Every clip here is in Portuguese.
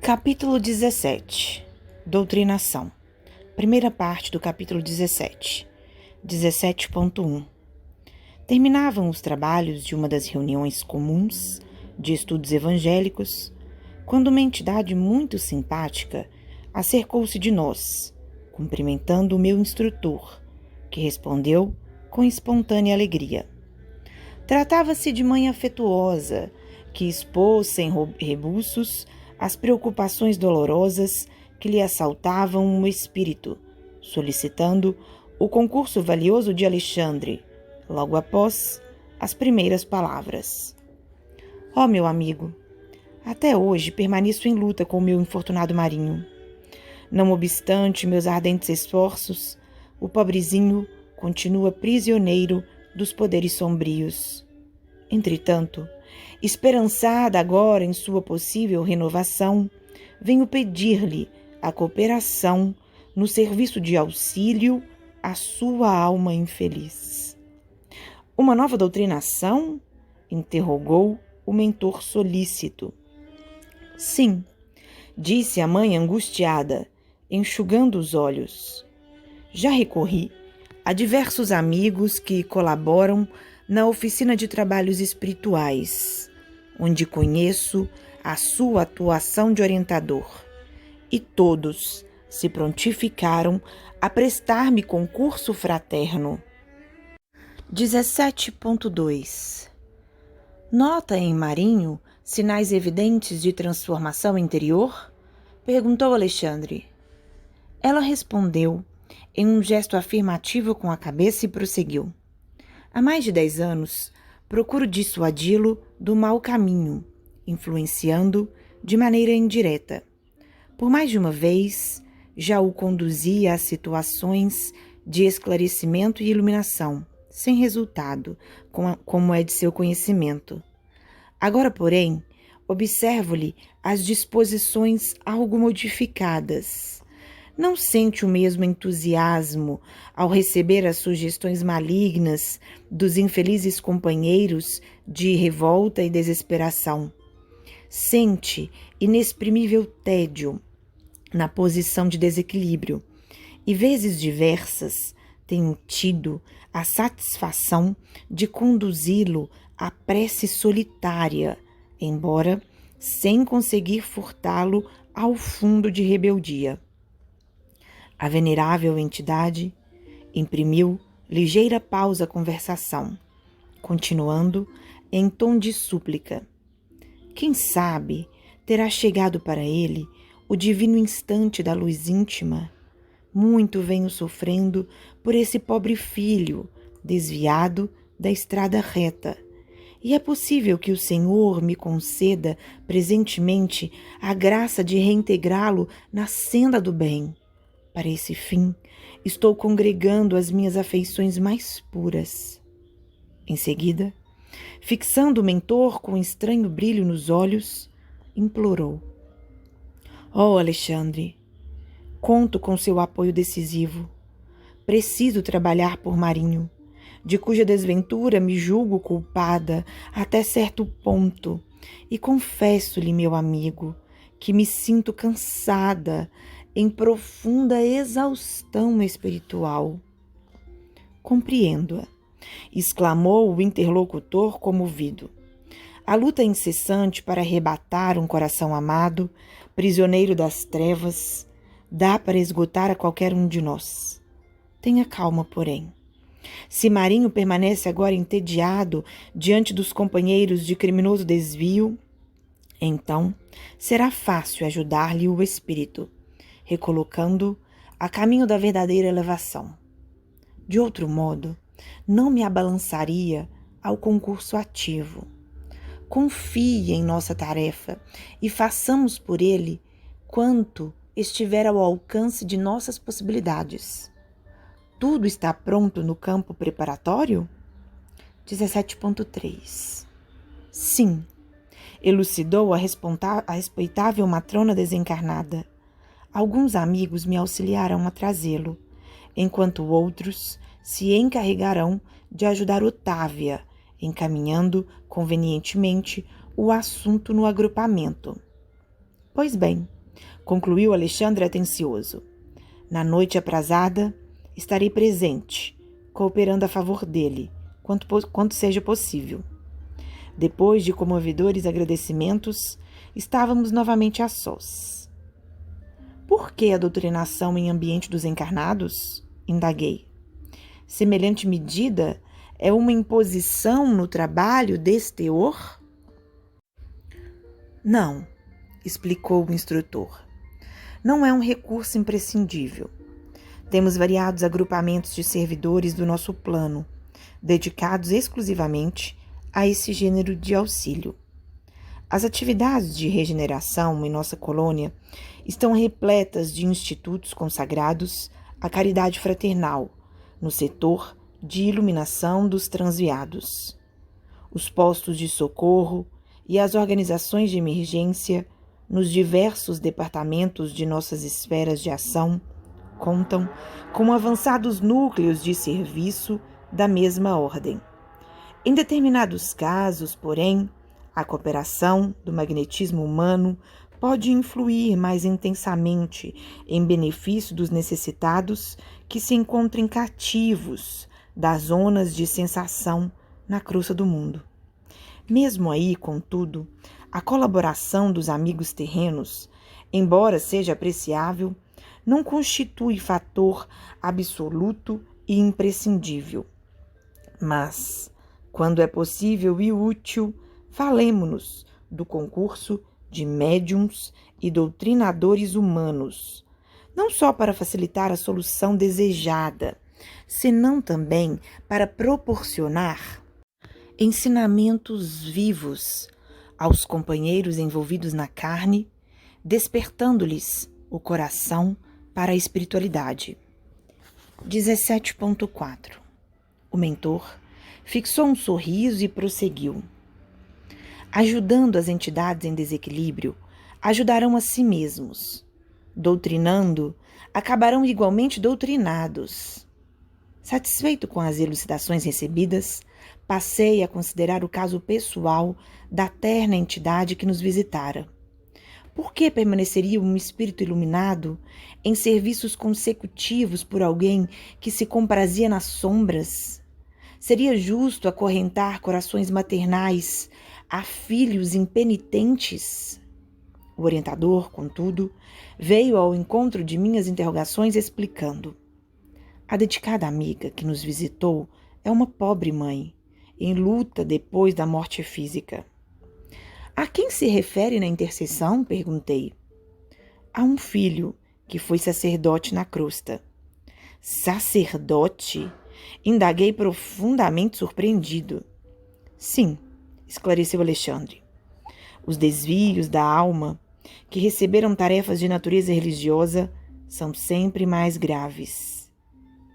Capítulo 17. Doutrinação. Primeira parte do capítulo 17. 17.1. Terminavam os trabalhos de uma das reuniões comuns de estudos evangélicos, quando uma entidade muito simpática acercou-se de nós, cumprimentando o meu instrutor, que respondeu com espontânea alegria. Tratava-se de mãe afetuosa, que expôs sem rebuços as preocupações dolorosas que lhe assaltavam o espírito, solicitando o concurso valioso de Alexandre, logo após as primeiras palavras. Ó, meu amigo, até hoje permaneço em luta com o meu infortunado Marinho. Não obstante meus ardentes esforços, o pobrezinho continua prisioneiro dos poderes sombrios. Entretanto, esperançada agora em sua possível renovação, venho pedir-lhe a cooperação no serviço de auxílio à sua alma infeliz. Uma nova doutrinação? Interrogou o mentor solícito. Sim, disse a mãe angustiada, enxugando os olhos. Já recorri a diversos amigos que colaboram na oficina de trabalhos espirituais, onde conheço a sua atuação de orientador, e todos se prontificaram a prestar-me concurso fraterno. 17.2. Nota em Marinho sinais evidentes de transformação interior? Perguntou Alexandre. Ela respondeu em um gesto afirmativo com a cabeça e prosseguiu. Há mais de 10 anos, procuro dissuadi-lo do mau caminho, influenciando de maneira indireta. Por mais de uma vez, já o conduzi a situações de esclarecimento e iluminação, sem resultado, como é de seu conhecimento. Agora, porém, observo-lhe as disposições algo modificadas. Não sente o mesmo entusiasmo ao receber as sugestões malignas dos infelizes companheiros de revolta e desesperação. Sente inexprimível tédio na posição de desequilíbrio e, vezes diversas, tenho tido a satisfação de conduzi-lo à prece solitária, embora sem conseguir furtá-lo ao fundo de rebeldia. A venerável entidade imprimiu ligeira pausa à conversação, continuando em tom de súplica. Quem sabe terá chegado para ele o divino instante da luz íntima? Muito venho sofrendo por esse pobre filho, desviado da estrada reta, e é possível que o Senhor me conceda presentemente a graça de reintegrá-lo na senda do bem. Para esse fim, estou congregando as minhas afeições mais puras. Em seguida, fixando o mentor com um estranho brilho nos olhos, implorou. Ó Alexandre, conto com seu apoio decisivo. Preciso trabalhar por Marinho, de cuja desventura me julgo culpada até certo ponto, e confesso-lhe, meu amigo, que me sinto cansada em profunda exaustão espiritual. Compreendo-a, exclamou o interlocutor comovido. A luta incessante para arrebatar um coração amado, prisioneiro das trevas, dá para esgotar a qualquer um de nós. Tenha calma, porém. Se Marinho permanece agora entediado diante dos companheiros de criminoso desvio, então será fácil ajudar-lhe o espírito, recolocando a caminho da verdadeira elevação. De outro modo, não me abalançaria ao concurso ativo. Confie em nossa tarefa e façamos por ele quanto estiver ao alcance de nossas possibilidades. Tudo está pronto no campo preparatório? 17.3. Sim, elucidou a respeitável matrona desencarnada. Alguns amigos me auxiliarão a trazê-lo, enquanto outros se encarregarão de ajudar Otávia, encaminhando convenientemente o assunto no agrupamento. Pois bem, concluiu Alexandre atencioso. Na noite aprazada, estarei presente, cooperando a favor dele, quanto seja possível. Depois de comovedores agradecimentos, estávamos novamente a sós. Por que a doutrinação em ambiente dos encarnados? Indaguei. Semelhante medida é uma imposição no trabalho desse teor? Não, explicou o instrutor. Não é um recurso imprescindível. Temos variados agrupamentos de servidores do nosso plano, dedicados exclusivamente a esse gênero de auxílio. As atividades de regeneração em nossa colônia estão repletas de institutos consagrados à caridade fraternal, no setor de iluminação dos transviados. Os postos de socorro e as organizações de emergência nos diversos departamentos de nossas esferas de ação contam com avançados núcleos de serviço da mesma ordem. Em determinados casos, porém, a cooperação do magnetismo humano pode influir mais intensamente em benefício dos necessitados que se encontrem cativos das zonas de sensação na crosta do mundo. Mesmo aí, contudo, a colaboração dos amigos terrenos, embora seja apreciável, não constitui fator absoluto e imprescindível. Mas, quando é possível e útil, valemo-nos do concurso de médiuns e doutrinadores humanos, não só para facilitar a solução desejada, senão também para proporcionar ensinamentos vivos aos companheiros envolvidos na carne, despertando-lhes o coração para a espiritualidade. 17.4. O mentor fixou um sorriso e prosseguiu. Ajudando as entidades em desequilíbrio, ajudarão a si mesmos. Doutrinando, acabarão igualmente doutrinados. Satisfeito com as elucidações recebidas, passei a considerar o caso pessoal da terna entidade que nos visitara. Por que permaneceria um espírito iluminado em serviços consecutivos por alguém que se comprazia nas sombras? Seria justo acorrentar corações maternais a filhos impenitentes? O orientador, contudo, veio ao encontro de minhas interrogações explicando. A dedicada amiga que nos visitou é uma pobre mãe, em luta depois da morte física. A quem se refere na intercessão? Perguntei. A um filho que foi sacerdote na crosta. Sacerdote? Indaguei profundamente surpreendido. Sim, esclareceu Alexandre. Os desvios da alma que receberam tarefas de natureza religiosa são sempre mais graves.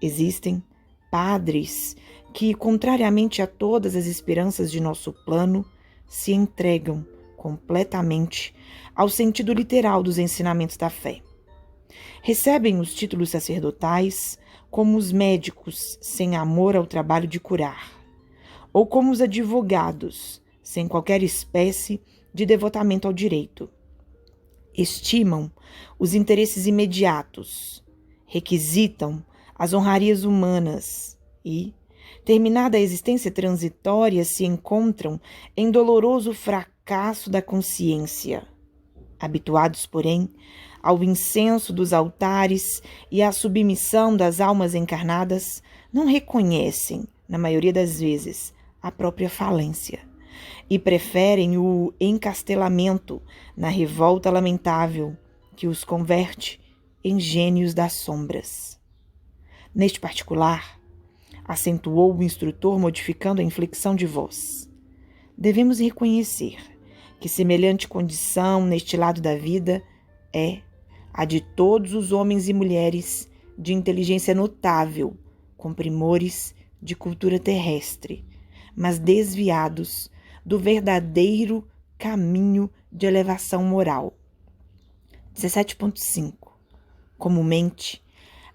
Existem padres que, contrariamente a todas as esperanças de nosso plano, se entregam completamente ao sentido literal dos ensinamentos da fé. Recebem os títulos sacerdotais como os médicos sem amor ao trabalho de curar, ou como os advogados sem qualquer espécie de devotamento ao direito. Estimam os interesses imediatos, requisitam as honrarias humanas e, terminada a existência transitória, se encontram em doloroso fracasso da consciência. Habituados, porém, ao incenso dos altares e à submissão das almas encarnadas, não reconhecem, na maioria das vezes, a própria falência e preferem o encastelamento na revolta lamentável que os converte em gênios das sombras. Neste particular, acentuou o instrutor modificando a inflexão de voz, devemos reconhecer que semelhante condição neste lado da vida é a de todos os homens e mulheres de inteligência notável, com primores de cultura terrestre, mas desviados do verdadeiro caminho de elevação moral. 17.5. Comumente,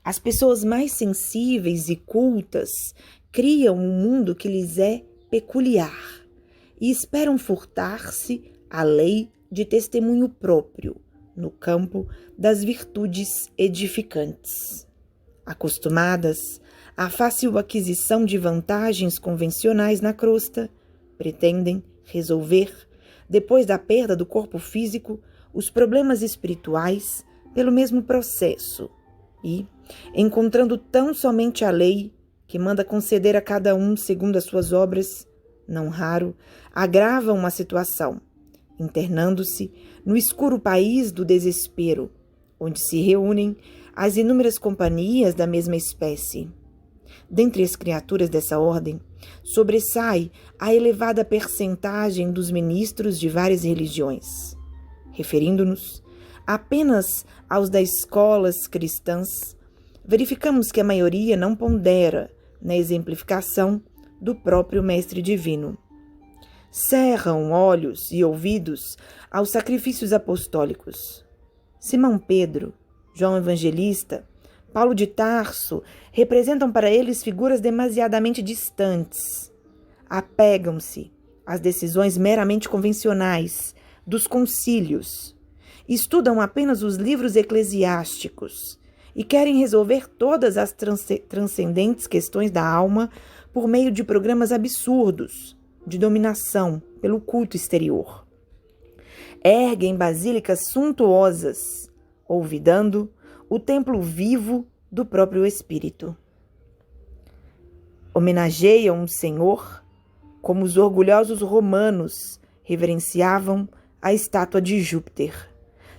as pessoas mais sensíveis e cultas criam um mundo que lhes é peculiar e esperam furtar-se à lei de testemunho próprio, no campo das virtudes edificantes. Acostumadas à fácil aquisição de vantagens convencionais na crosta, pretendem resolver, depois da perda do corpo físico, os problemas espirituais pelo mesmo processo e, encontrando tão somente a lei, que manda conceder a cada um segundo as suas obras, não raro, agravam a situação, internando-se no escuro país do desespero, onde se reúnem as inúmeras companhias da mesma espécie. Dentre as criaturas dessa ordem, sobressai a elevada percentagem dos ministros de várias religiões. Referindo-nos apenas aos das escolas cristãs, verificamos que a maioria não pondera na exemplificação do próprio Mestre Divino. Cerram olhos e ouvidos aos sacrifícios apostólicos. Simão Pedro, João Evangelista, Paulo de Tarso representam para eles figuras demasiadamente distantes. Apegam-se às decisões meramente convencionais dos concílios, estudam apenas os livros eclesiásticos e querem resolver todas as transcendentes questões da alma por meio de programas absurdos de dominação pelo culto exterior. Erguem basílicas suntuosas, olvidando o templo vivo do próprio Espírito. Homenageiam o Senhor como os orgulhosos romanos reverenciavam a estátua de Júpiter,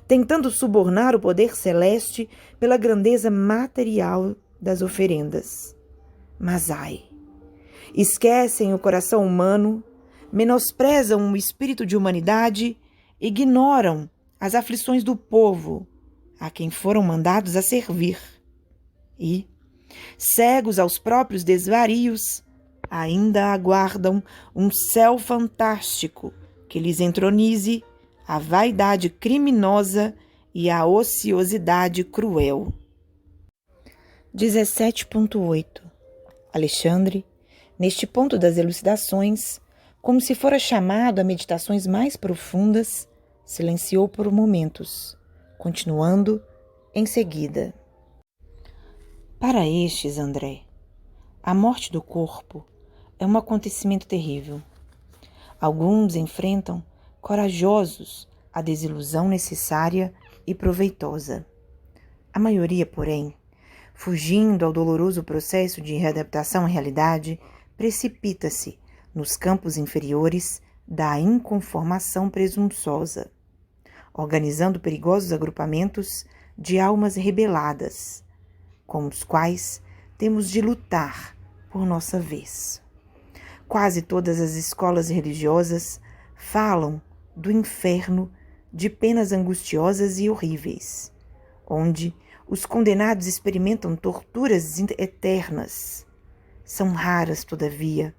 tentando subornar o poder celeste pela grandeza material das oferendas. Mas ai! Esquecem o coração humano, menosprezam o espírito de humanidade, ignoram as aflições do povo a quem foram mandados a servir e, cegos aos próprios desvarios, ainda aguardam um céu fantástico que lhes entronize a vaidade criminosa e a ociosidade cruel. 17.8 Alexandre, neste ponto das elucidações, como se fora chamado a meditações mais profundas, silenciou por momentos, continuando em seguida. Para estes, André, a morte do corpo é um acontecimento terrível. Alguns enfrentam, corajosos, a desilusão necessária e proveitosa. A maioria, porém, fugindo ao doloroso processo de readaptação à realidade, precipita-se nos campos inferiores da inconformação presunçosa, organizando perigosos agrupamentos de almas rebeladas, com os quais temos de lutar por nossa vez. Quase todas as escolas religiosas falam do inferno de penas angustiosas e horríveis, onde os condenados experimentam torturas eternas. São raras, todavia,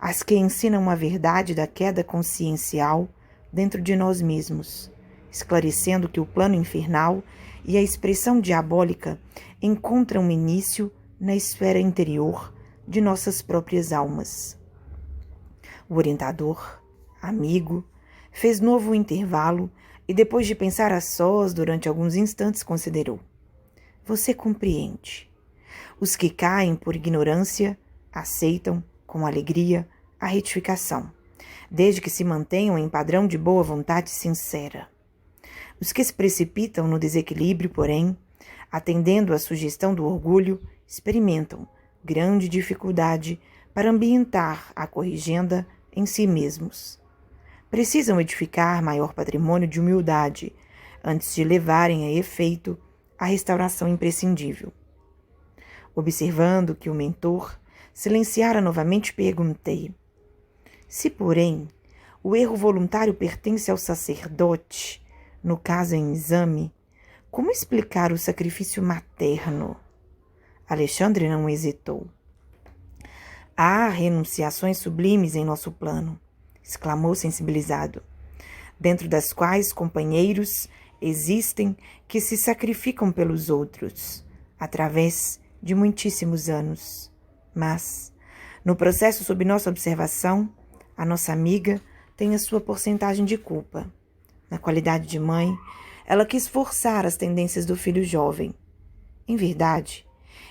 as que ensinam a verdade da queda consciencial dentro de nós mesmos, esclarecendo que o plano infernal e a expressão diabólica encontram início na esfera interior de nossas próprias almas. O orientador, amigo, fez novo intervalo e, depois de pensar a sós durante alguns instantes, considerou: você compreende. Os que caem por ignorância aceitam, com alegria, a retificação, desde que se mantenham em padrão de boa vontade sincera. Os que se precipitam no desequilíbrio, porém, atendendo à sugestão do orgulho, experimentam grande dificuldade para ambientar a corrigenda em si mesmos. Precisam edificar maior patrimônio de humildade antes de levarem a efeito a restauração imprescindível. Observando que o mentor silenciara novamente, perguntei: se, porém, o erro voluntário pertence ao sacerdote, no caso em exame, como explicar o sacrifício materno? Alexandre não hesitou. Há renunciações sublimes em nosso plano, exclamou sensibilizado, dentro das quais companheiros existem que se sacrificam pelos outros, através de muitíssimos anos. Mas, no processo sob nossa observação, a nossa amiga tem a sua porcentagem de culpa. Na qualidade de mãe, ela quis forçar as tendências do filho jovem. Em verdade,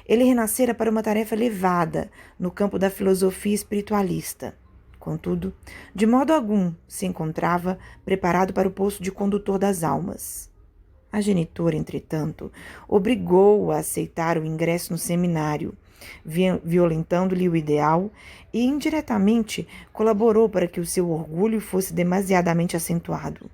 ele renascera para uma tarefa elevada no campo da filosofia espiritualista. Contudo, de modo algum se encontrava preparado para o posto de condutor das almas. A genitora, entretanto, obrigou-o a aceitar o ingresso no seminário, violentando-lhe o ideal e, indiretamente, colaborou para que o seu orgulho fosse demasiadamente acentuado.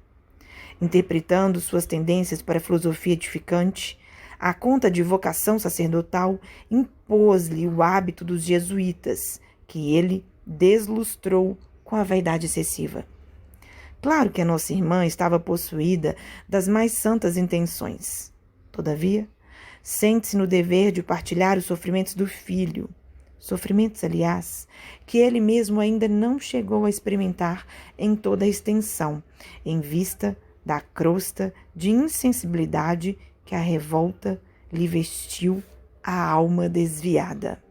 Interpretando suas tendências para a filosofia edificante, à conta de vocação sacerdotal, impôs-lhe o hábito dos jesuítas, que ele deslustrou com a vaidade excessiva. Claro que a nossa irmã estava possuída das mais santas intenções. Todavia, sente-se no dever de partilhar os sofrimentos do filho, sofrimentos, aliás, que ele mesmo ainda não chegou a experimentar em toda a extensão, em vista da crosta de insensibilidade que a revolta lhe vestiu a alma desviada.